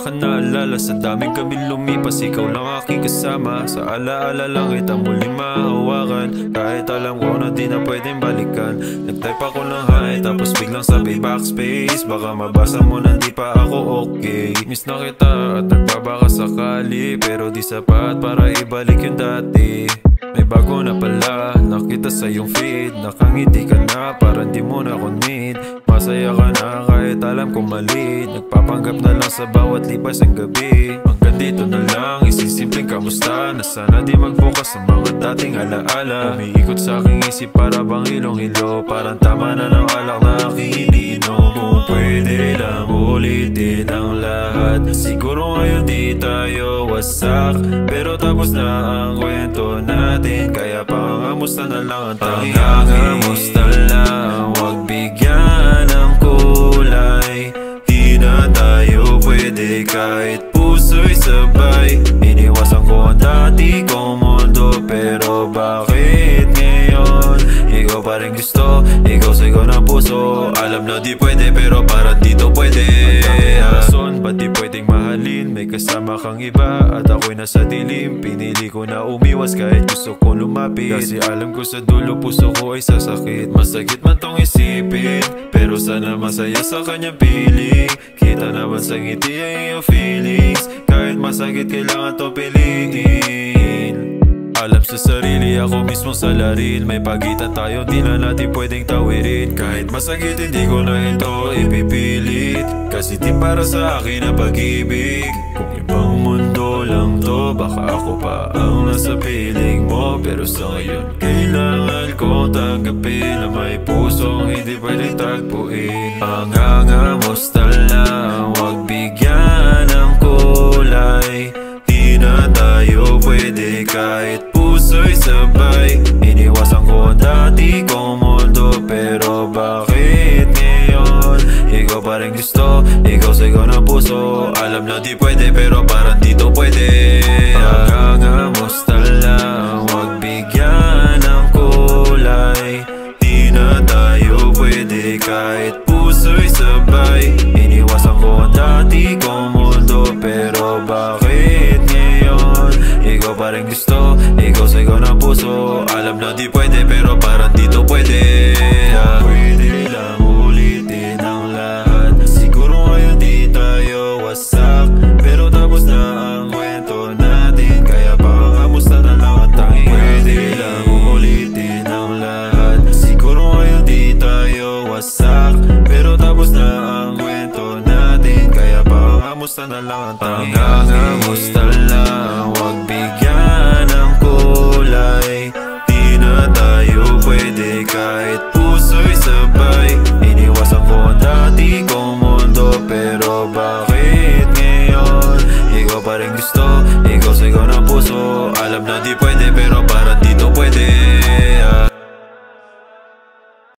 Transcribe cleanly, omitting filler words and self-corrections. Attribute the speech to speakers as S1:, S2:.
S1: ka naalala, sa daming gabi lumipas, ikaw lang aking kasama. Sa alaala lang kita muling mahawakan, kahit alam ko na di na pwedeng balikan. Nag-type ako ng hi, tapos biglang sabi backspace, baka mabasa mo na di pa ako okay. Miss na kita at nagbabaka sakali, pero di sapat para ibalik yung dati. May bago na pala, nakita sa iyong feed, nakangiti ka na, parang di mo na ako need. Masaya ka na kahit alam kong mali, nagpapanggap na lang sa bawat lipas ang gabi. Hanggang dito na lang, isisimpleng kamusta, na sana di magbukas sa mga dating alaala. Umiikot sa aking isip para bang ilong-ilo, parang tama na ng alak na aking iniinom. Kung pwede lang ulitin ang lahat, siguro ngayon di tayo wasak, pero tapos na ang kwento natin, kaya pangangamusta na lang ang tanging pangangamusta lang, wag bigyan ng kulay. Di na tayo pwede kahit puso'y sabay. Iniwasan ko ang dati kong mundo, pero bakit ngayon ikaw pa rin gusto, ikaw sigaw ng puso. Alam na di pwede, pero parang dito pwede. Rason, ba't di pwedeng mahalin? May kasama kang iba at ako'y nasa dilim. Pinili ko na umiwas kahit gusto kong lumapit, kasi alam ko sa dulo puso ko ay sasakit. Masakit man tong isipin, pero sana masaya sa kanyang piling. Kita naman sa ngiti ang iyong feelings, kahit masakit kailangan to piliin. Alam sa sarili, ako mismo sa laril, may pagitan tayo, di na natin pwedeng tawirin. Kahit masakit, hindi ko na ito ipipilit, kasi di para sa akin ang pag-ibig. Kung ibang mundo lang to, baka ako pa ang nasa piling mo, pero sa ngayon kailangan kong tanggapin na may pusong hindi pwedeng tagpuin. Pangangamusta lang, wag bigyan ng kulay. Di na tayo pwede kahit puso'y sabay. Iniwasan ko ang dati kong mundo, pero bakit ngayon ikaw pa rin gusto, ikaw sigaw ng puso. Alam na di pwede, pero parang dito pwede. Pangangamusta lang, wag bigyan ng kulay. Di na tayo pwede kahit puso'y sabay. Iniwasan ko ang dati kong mundo, pero bakit ngayon ikaw pa rin gusto, ikaw sigaw ng puso. Alam na di pwede, pero parang dito pwede. Pwede lang ulitin ang lahat, siguro ngayon di tayo wasak, pero tapos na ang kwento natin, kaya pangangamusta na lang ang tanging. Pwede lang ulitin ang lahat, siguro ngayon di tayo wasak, pero tapos na ang kwento natin, kaya pangangamusta na lang ang tanging. Pangangamusta lang, wag bigyan ng kulay. Di na tayo pwede kahit puso'y sabay. Iniwasan ko ang dati kong mundo, pero bakit ngayon ikaw pa rin gusto, ikaw sigaw ng puso. Alam na di